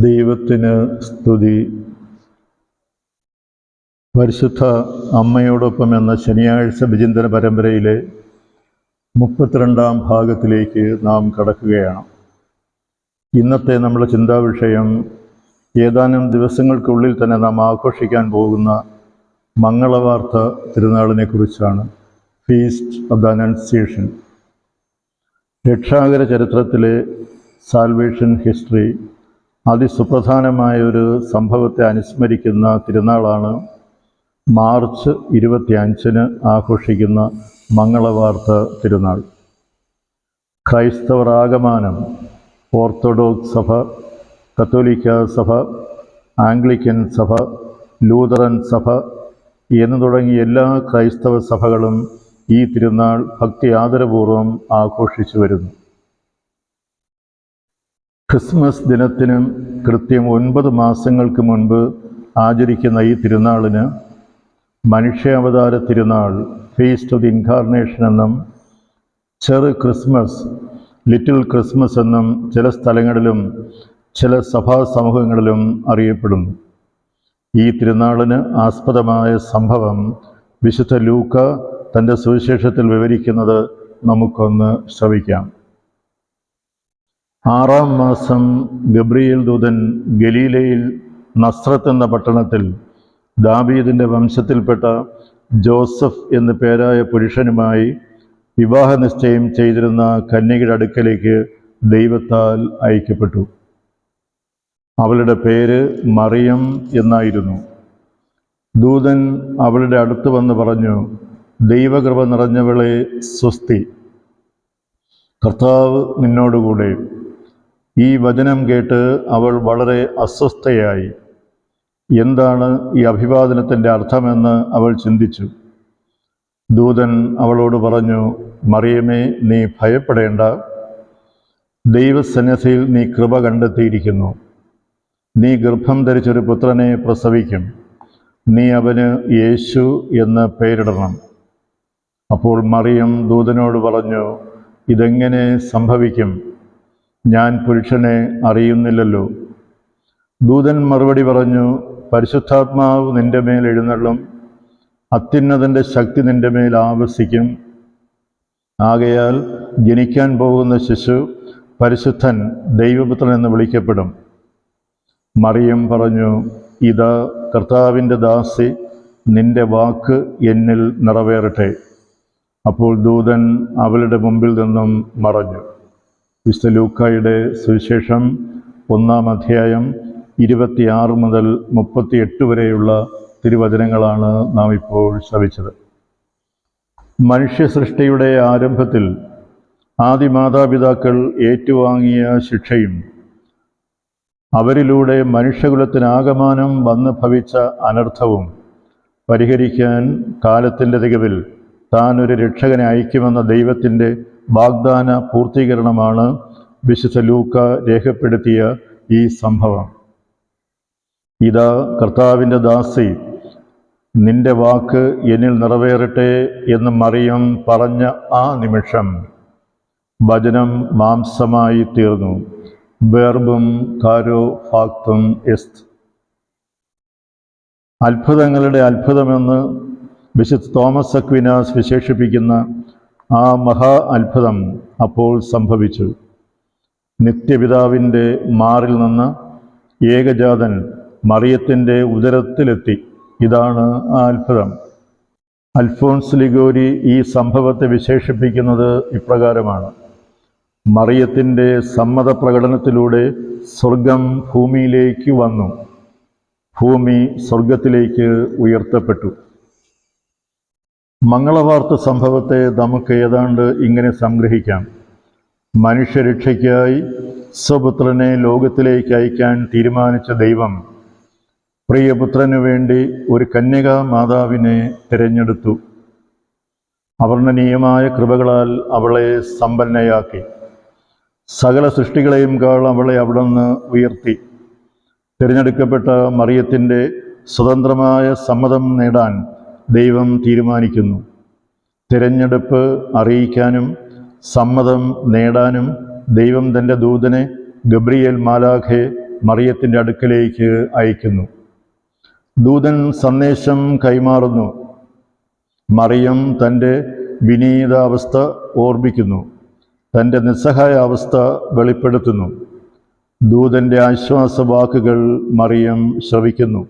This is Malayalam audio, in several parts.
ദൈവത്തിന് സ്തുതി. പരിശുദ്ധ അമ്മയോടൊപ്പം എന്ന ശനിയാഴ്ച വിചിന്തന പരമ്പരയിലെ 32-ാം ഭാഗത്തിലേക്ക് നാം കടക്കുകയാണ്. ഇന്നത്തെ നമ്മുടെ ചിന്താവിഷയം ഏതാനും ദിവസങ്ങൾക്കുള്ളിൽ തന്നെ നാം ആഘോഷിക്കാൻ പോകുന്ന മംഗളവാർത്ത തിരുനാളിനെ കുറിച്ചാണ്. Feast of the annunciation. രക്ഷാകര ചരിത്രത്തിലെ സാൽവേഷൻ ഹിസ്റ്ററി അതിസുപ്രധാനമായ ഒരു സംഭവത്തെ അനുസ്മരിക്കുന്ന തിരുനാളാണ് മാർച്ച് 25-ന് ആഘോഷിക്കുന്ന മംഗളവാർത്ത തിരുനാൾ. ക്രൈസ്തവർ ആകമാനം ഓർത്തഡോക്സ് സഭ, കത്തോലിക്ക സഭ, ആംഗ്ലിക്കൻ സഭ, ലൂതറൻ സഭ എന്നു തുടങ്ങി എല്ലാ ക്രൈസ്തവ സഭകളും ഈ തിരുനാൾ ഭക്തി ആദരപൂർവ്വം ആഘോഷിച്ചു വരുന്നു. ക്രിസ്മസ് ദിനത്തിനും കൃത്യം 9 മാസങ്ങൾക്ക് മുൻപ് ആചരിക്കുന്ന ഈ തിരുനാളിന് മനുഷ്യാവതാര തിരുനാൾ, ഫീസ്റ്റ് ഓഫ് ദി ഇൻകാർണേഷൻ എന്നും ചെറു ക്രിസ്മസ്, ലിറ്റിൽ ക്രിസ്മസ് എന്നും ചില സ്ഥലങ്ങളിലും ചില സഭാ സമൂഹങ്ങളിലും അറിയപ്പെടുന്നു. ഈ തിരുനാളിന് ആസ്പദമായ സംഭവം വിശുദ്ധ ലൂക്ക തൻ്റെ സുവിശേഷത്തിൽ വിവരിക്കുന്നത് നമുക്കൊന്ന് ശ്രവിക്കാം. 6-ാം മാസം ഗബ്രിയേൽ ദൂതൻ ഗലീലയിൽ നസ്രത്ത് എന്ന പട്ടണത്തിൽ ദാവീദിൻ്റെ വംശത്തിൽപ്പെട്ട ജോസഫ് എന്നു പേരായ പുരുഷനുമായി വിവാഹ നിശ്ചയം ചെയ്തിരുന്ന കന്യകയുടെ അടുക്കലേക്ക് ദൈവത്താൽ അയക്കപ്പെട്ടു. അവളുടെ പേര് മറിയം എന്നായിരുന്നു. ദൂതൻ അവളുടെ അടുത്ത് വന്ന് പറഞ്ഞു, ദൈവകൃപ നിറഞ്ഞവളെ സ്വസ്തി, കർത്താവ് നിന്നോടുകൂടെ. ഈ വചനം കേട്ട് അവൾ വളരെ അസ്വസ്ഥയായി. എന്താണ് ഈ അഭിവാദനത്തിൻ്റെ അർത്ഥമെന്ന് അവൾ ചിന്തിച്ചു. ദൂതൻ അവളോട് പറഞ്ഞു, മറിയമേ, നീ ഭയപ്പെടേണ്ട. ദൈവസന്നിധിയിൽ നീ കൃപ കണ്ടെത്തിയിരിക്കുന്നു. നീ ഗർഭം ധരിച്ചൊരു പുത്രനെ പ്രസവിക്കും. നീ അവന് യേശു എന്ന് പേരിടണം. അപ്പോൾ മറിയം ദൂതനോട് പറഞ്ഞു, ഇതെങ്ങനെ സംഭവിക്കും? ഞാൻ പുരുഷനെ അറിയുന്നില്ലല്ലോ. ദൂതൻ മറുപടി പറഞ്ഞു, പരിശുദ്ധാത്മാവ് നിന്റെ മേൽ എഴുന്നള്ളും, അത്യുന്നതൻ്റെ ശക്തി നിന്റെ മേൽ ആവസിക്കും. ആകയാൽ ജനിക്കാൻ പോകുന്ന ശിശു പരിശുദ്ധൻ, ദൈവപുത്രൻ എന്ന് വിളിക്കപ്പെടും. മറിയം പറഞ്ഞു, ഇതാ കർത്താവിൻ്റെ ദാസി, നിന്റെ വാക്ക് എന്നിൽ നിറവേറട്ടെ. അപ്പോൾ ദൂതൻ അവളുടെ മുമ്പിൽ നിന്നും മറഞ്ഞു. വിശുദ്ധ ലൂക്കായുടെ സുവിശേഷം 1-ാം അധ്യായം 26 മുതൽ 38 വരെയുള്ള തിരുവചനങ്ങളാണ് നാം ഇപ്പോൾ ശ്രവിച്ചത്. മനുഷ്യ സൃഷ്ടിയുടെ ആരംഭത്തിൽ ആദിമാതാപിതാക്കൾ ഏറ്റുവാങ്ങിയ ശിക്ഷയും അവരിലൂടെ മനുഷ്യകുലത്തിനാകമാനം വന്നു ഭവിച്ച അനർത്ഥവും പരിഹരിക്കാൻ കാലത്തിൻ്റെ തികവിൽ താൻ ഒരു രക്ഷകനെ അയക്കുമെന്ന ദൈവത്തിൻ്റെ വാഗ്ദാന പൂർത്തീകരണമാണ് വിശുദ്ധ ലൂക്ക രേഖപ്പെടുത്തിയ ഈ സംഭവം. ഇതാ കർത്താവിൻ്റെ ദാസി, നിന്റെ വാക്ക് എന്നിൽ നിറവേറട്ടെ എന്ന് മറിയം പറഞ്ഞ ആ നിമിഷം വചനം മാംസമായി തീർന്നു. വെർബും കാരോ ഫാക്തും എസ്ത്. അത്ഭുതങ്ങളുടെ അത്ഭുതമെന്ന് വിശുദ്ധ തോമസ് അക്വിനാസ് വിശേഷിപ്പിക്കുന്ന ആ മഹാ അത്ഭുതം അപ്പോൾ സംഭവിച്ചു. നിത്യപിതാവിൻ്റെ മാറിൽ നിന്ന് ഏകജാതൻ മറിയത്തിൻ്റെ ഉദരത്തിലെത്തി. ഇതാണ് ആ അത്ഭുതം. അൽഫോൺസ് ലിഗോരി ഈ സംഭവത്തെ വിശേഷിപ്പിക്കുന്നത് ഇപ്രകാരമാണ്: മറിയത്തിൻ്റെ സമ്മതപ്രകടനത്തിലൂടെ സ്വർഗം ഭൂമിയിലേക്ക് വന്നു, ഭൂമി സ്വർഗത്തിലേക്ക് ഉയർത്തപ്പെട്ടു. മംഗളവാർത്ത സംഭവത്തെ നമുക്ക് ഏതാണ്ട് ഇങ്ങനെ സംഗ്രഹിക്കാം. മനുഷ്യരക്ഷയ്ക്കായി സ്വപുത്രനെ ലോകത്തിലേക്ക് അയക്കാൻ തീരുമാനിച്ച ദൈവം പ്രിയപുത്രനു വേണ്ടി ഒരു കന്യകാ മാതാവിനെ തിരഞ്ഞെടുത്തു. അവർണ്ണനീയമായ കൃപകളാൽ അവളെ സമ്പന്നയാക്കി. സകല സൃഷ്ടികളെയും കാൾ അവളെ അവിടുന്ന് ഉയർത്തി. തിരഞ്ഞെടുക്കപ്പെട്ട മറിയത്തിൻ്റെ സ്വതന്ത്രമായ സമ്മതം നേടാൻ ദൈവം തീരുമാനിക്കുന്നു. തിരഞ്ഞെടുപ്പ് അറിയിക്കാനും സമ്മതം നേടാനും ദൈവം തൻ്റെ ദൂതനെ ഗബ്രിയേൽ മാലാഖയെ മറിയത്തിൻ്റെ അടുക്കലേക്ക് അയക്കുന്നു. ദൂതൻ സന്ദേശം കൈമാറുന്നു. മറിയം തൻ്റെ വിനീതാവസ്ഥ ഓർമ്മിക്കുന്നു. തൻ്റെ നിസ്സഹായ അവസ്ഥ വെളിപ്പെടുത്തുന്നു. ദൂതൻ്റെ ആശ്വാസവാക്കുകൾ മറിയം ശ്രവിക്കുന്നു.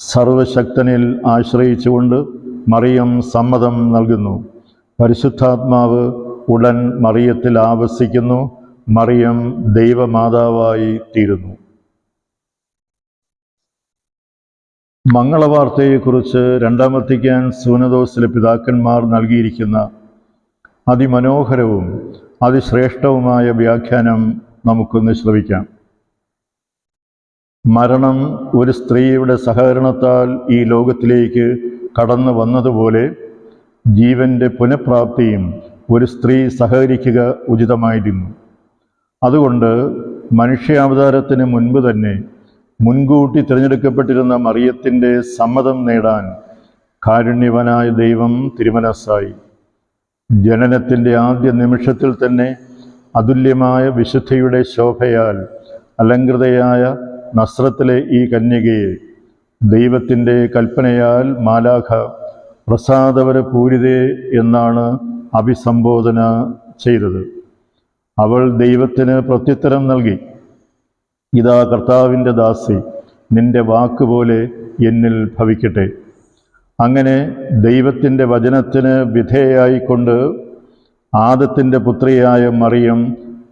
സർവശക്തനിൽ ആശ്രയിച്ചുകൊണ്ട് മറിയം സമ്മതം നൽകുന്നു. പരിശുദ്ധാത്മാവ് ഉടൻ മറിയത്തിൽ ആവസിക്കുന്നു. മറിയം ദൈവമാതാവായി തീരുന്നു. മംഗളവാർത്തയെക്കുറിച്ച് രണ്ടാം വത്തിക്കാൻ സൂനദോസിലെ പിതാക്കന്മാർ നൽകിയിരിക്കുന്ന അതിമനോഹരവും അതിശ്രേഷ്ഠവുമായ വ്യാഖ്യാനം നമുക്കൊന്ന് ശ്രവിക്കാം. മരണം ഒരു സ്ത്രീയുടെ സഹകരണത്താൽ ഈ ലോകത്തിലേക്ക് കടന്നു വന്നതുപോലെ ജീവൻ്റെ പുനഃപ്രാപ്തിയും ഒരു സ്ത്രീ സഹകരിക്കുക ഉചിതമായിരുന്നു. അതുകൊണ്ട് മനുഷ്യാവതാരത്തിന് മുൻപ് തന്നെ മുൻകൂട്ടി തിരഞ്ഞെടുക്കപ്പെട്ടിരുന്ന മറിയത്തിൻ്റെ സമ്മതം നേടാൻ കാരുണ്യവനായ ദൈവം തിരുമനസ്സായി. ജനനത്തിൻ്റെ ആദ്യ നിമിഷത്തിൽ തന്നെ അതുല്യമായ വിശുദ്ധിയുടെ ശോഭയാൽ അലങ്കൃതയായ നസ്രത്തിലെ ഈ കന്യകയെ ദൈവത്തിൻ്റെ കൽപ്പനയാൽ മാലാഖ പ്രസാദവരപൂരിതേ എന്നാണ് അഭിസംബോധന ചെയ്തത്. അവൾ ദൈവത്തിന് പ്രത്യുത്തരം നൽകി, ഇതാ കർത്താവിൻ്റെ ദാസി, നിന്റെ വാക്കുപോലെ എന്നിൽ ഭവിക്കട്ടെ. അങ്ങനെ ദൈവത്തിൻ്റെ വചനത്തിന് വിധേയായിക്കൊണ്ട് ആദത്തിൻ്റെ പുത്രിയായ മറിയം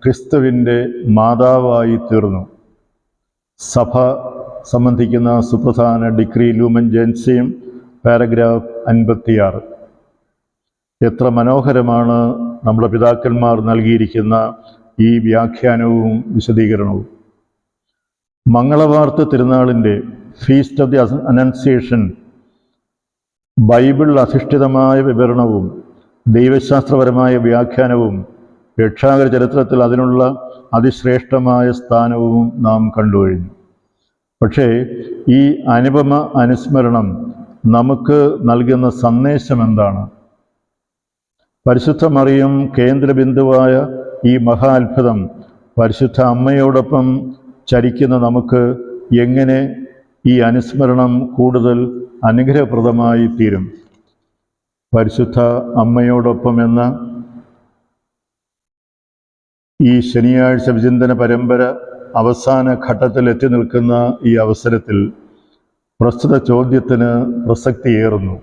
ക്രിസ്തുവിൻ്റെ മാതാവായി തീർന്നു. സഭ സംബന്ധിക്കുന്ന സുപ്രധാന ഡിക്രി ലൂമൻ ജെൻസിയം, പാരഗ്രാഫ് 56. എത്ര മനോഹരമാണ് നമ്മുടെ പിതാക്കന്മാർ നൽകിയിരിക്കുന്ന ഈ വ്യാഖ്യാനവും വിശദീകരണവും. മംഗളവാർത്ത തിരുനാളിൻ്റെ feast of the annunciation Bible അധിഷ്ഠിതമായ വിവരണവും ദൈവശാസ്ത്രപരമായ വ്യാഖ്യാനവും രക്ഷാകര ചരിത്രത്തിൽ അതിനുള്ള അതിശ്രേഷ്ഠമായ സ്ഥാനവും നാം കണ്ടുകഴിഞ്ഞു. പക്ഷേ ഈ അനുപമ അനുസ്മരണം നമുക്ക് നൽകുന്ന സന്ദേശം എന്താണ്? പരിശുദ്ധ മറിയം കേന്ദ്രബിന്ദുവായ ഈ മഹാ അത്ഭുതം പരിശുദ്ധ അമ്മയോടൊപ്പം ചരിക്കുന്ന നമുക്ക് എങ്ങനെ ഈ അനുസ്മരണം കൂടുതൽ അനുഗ്രഹപ്രദമായി തീരും? പരിശുദ്ധ അമ്മയോടൊപ്പം എന്ന ഈ ശനിയാഴ്ച വിചിന്തന പരമ്പര അവസാന ഘട്ടത്തിൽ എത്തി നിൽക്കുന്ന ഈ അവസരത്തിൽ പ്രസ്തുത ചോദ്യത്തിന് പ്രസക്തിയേറുന്നു.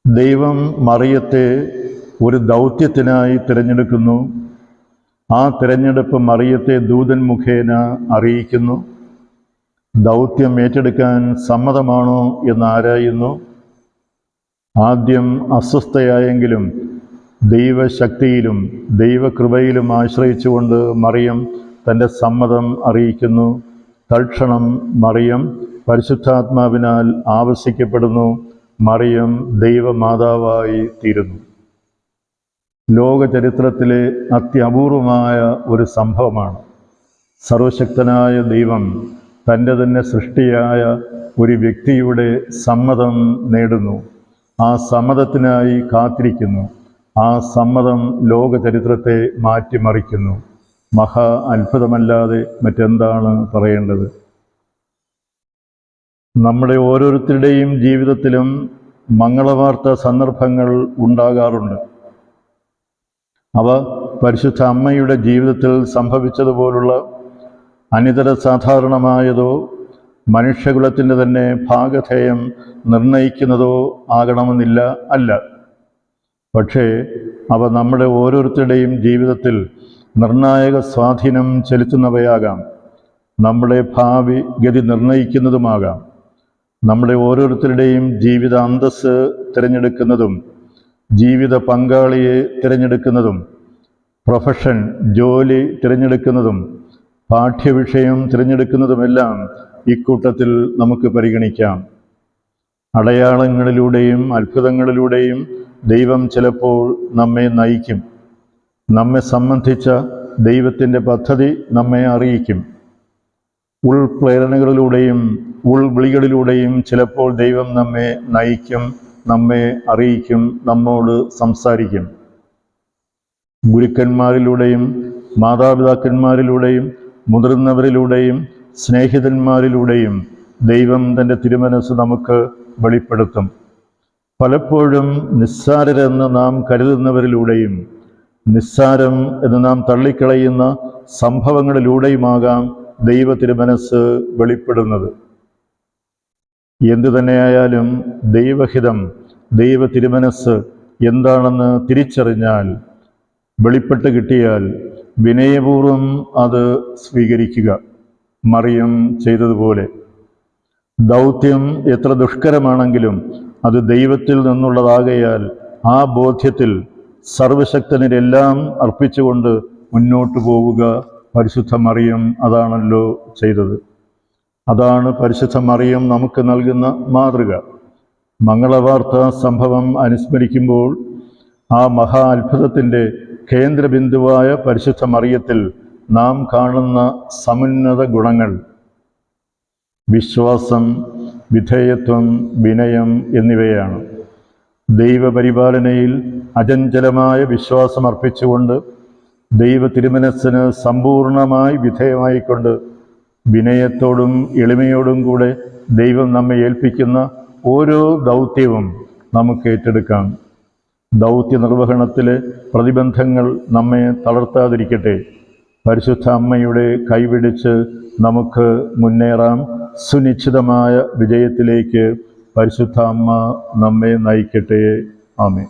ദൈവം മറിയത്തെ ഒരു ദൗത്യത്തിനായി തിരഞ്ഞെടുക്കുന്നു. ആ തിരഞ്ഞെടുപ്പ് മറിയത്തെ ദൂതൻ മുഖേന അറിയിക്കുന്നു. ദൗത്യം ഏറ്റെടുക്കാൻ സമ്മതമാണോ എന്നാരായുന്നു. ആദ്യം അസ്വസ്ഥയായെങ്കിലും ദൈവശക്തിയിലും ദൈവകൃപയിലും ആശ്രയിച്ചുകൊണ്ട് മറിയം തൻ്റെ സമ്മതം അറിയിക്കുന്നു. തൽക്ഷണം മറിയം പരിശുദ്ധാത്മാവിനാൽ ആവസിക്കപ്പെടുന്നു. മറിയം ദൈവമാതാവായി തീരുന്നു. ലോക ചരിത്രത്തിലെ അത്യപൂർവമായ ഒരു സംഭവമാണ്. സർവശക്തനായ ദൈവം തൻ്റെ തന്നെ സൃഷ്ടിയായ ഒരു വ്യക്തിയുടെ സമ്മതം നേടുന്നു. ആ സമ്മതത്തിനായി കാത്തിരിക്കുന്നു. ആ സമ്മതം ലോക ചരിത്രത്തെ മാറ്റിമറിക്കുന്നു. മഹാ അത്ഭുതമല്ലാതെ മറ്റെന്താണ് പറയേണ്ടത്? നമ്മുടെ ഓരോരുത്തരുടെയും ജീവിതത്തിലും മംഗളവാർത്ത സന്ദർഭങ്ങൾ ഉണ്ടാകാറുണ്ട്. അവ പരിശുദ്ധ അമ്മയുടെ ജീവിതത്തിൽ സംഭവിച്ചതുപോലുള്ള അനിതര സാധാരണമായതോ മനുഷ്യകുലത്തിൻ്റെ തന്നെ ഭാഗധേയം നിർണയിക്കുന്നതോ ആകണമെന്നില്ല. അല്ല, പക്ഷേ അവ നമ്മുടെ ഓരോരുത്തരുടെയും ജീവിതത്തിൽ നിർണായക സ്വാധീനം ചെലുത്തുന്നവയാകാം. നമ്മുടെ ഭാവി ഗതി നിർണയിക്കുന്നതുമാകാം. നമ്മുടെ ഓരോരുത്തരുടെയും ജീവിത അന്തസ്സ് തിരഞ്ഞെടുക്കുന്നതും ജീവിത പങ്കാളിയെ തിരഞ്ഞെടുക്കുന്നതും പ്രൊഫഷൻ ജോലി തിരഞ്ഞെടുക്കുന്നതും പാഠ്യവിഷയം തിരഞ്ഞെടുക്കുന്നതുമെല്ലാം ഇക്കൂട്ടത്തിൽ നമുക്ക് പരിഗണിക്കാം. അടയാളങ്ങളിലൂടെയും അത്ഭുതങ്ങളിലൂടെയും ദൈവം ചിലപ്പോൾ നമ്മെ നയിക്കും. നമ്മെ സംബന്ധിച്ച ദൈവത്തിൻ്റെ പദ്ധതി നമ്മെ അറിയിക്കും. ഉൾപ്രേരണകളിലൂടെയും ഉൾവിളികളിലൂടെയും ചിലപ്പോൾ ദൈവം നമ്മെ നയിക്കും, നമ്മെ അറിയിക്കും, നമ്മോട് സംസാരിക്കും. ഗുരുക്കന്മാരിലൂടെയും മാതാപിതാക്കന്മാരിലൂടെയും മുതിർന്നവരിലൂടെയും സ്നേഹിതന്മാരിലൂടെയും ദൈവം തൻ്റെ തിരുമനസ് നമുക്ക് വെളിപ്പെടുത്തും. പലപ്പോഴും നിസ്സാരരെന്ന് നാം കരുതുന്നവരിലൂടെയും നിസ്സാരം എന്ന് നാം തള്ളിക്കളയുന്ന സംഭവങ്ങളിലൂടെയുമാകാം ദൈവ തിരുമനസ് വെളിപ്പെടുന്നത്. എന്തു തന്നെയായാലും ദൈവഹിതം, ദൈവ തിരുമനസ് എന്താണെന്ന് തിരിച്ചറിഞ്ഞാൽ, വെളിപ്പെട്ട് കിട്ടിയാൽ വിനയപൂർവം അത് സ്വീകരിക്കുക. മറിയം ചെയ്തതുപോലെ. ദൗത്യം എത്ര ദുഷ്കരമാണെങ്കിലും അത് ദൈവത്തിൽ നിന്നുള്ളതാകയാൽ ആ ബോധ്യത്തിൽ സർവശക്തനെല്ലാം അർപ്പിച്ചുകൊണ്ട് മുന്നോട്ട് പോവുക. പരിശുദ്ധ മറിയം അതാണല്ലോ ചെയ്തത്. അതാണ് പരിശുദ്ധ മറിയം നമുക്ക് നൽകുന്ന മാതൃക. മംഗളവാർത്താ സംഭവം അനുസ്മരിക്കുമ്പോൾ ആ മഹാ അത്ഭുതത്തിൻ്റെ കേന്ദ്രബിന്ദുവായ പരിശുദ്ധ മറിയത്തിൽ നാം കാണുന്ന സമുന്നത ഗുണങ്ങൾ വിശ്വാസം, വിധേയത്വം, വിനയം എന്നിവയാണ്. ദൈവപരിപാലനയിൽ അചഞ്ചലമായ വിശ്വാസം അർപ്പിച്ചുകൊണ്ട് ദൈവ തിരുമനസ്സിന് സമ്പൂർണമായി വിധേയമായിക്കൊണ്ട് വിനയത്തോടും എളിമയോടും കൂടെ ദൈവം നമ്മെ ഏൽപ്പിക്കുന്ന ഓരോ ദൗത്യവും നമുക്ക് ഏറ്റെടുക്കാം. ദൗത്യ നിർവഹണത്തിലെ പ്രതിബന്ധങ്ങൾ നമ്മെ തളർത്താതിരിക്കട്ടെ. പരിശുദ്ധ അമ്മയുടെ കൈപിടിച്ച് നമുക്ക് മുന്നേറാം. സുനിശ്ചിതമായ വിജയത്തിലേക്ക് പരിശുദ്ധ അമ്മ നമ്മെ നയിക്കട്ടെ. ആമേൻ.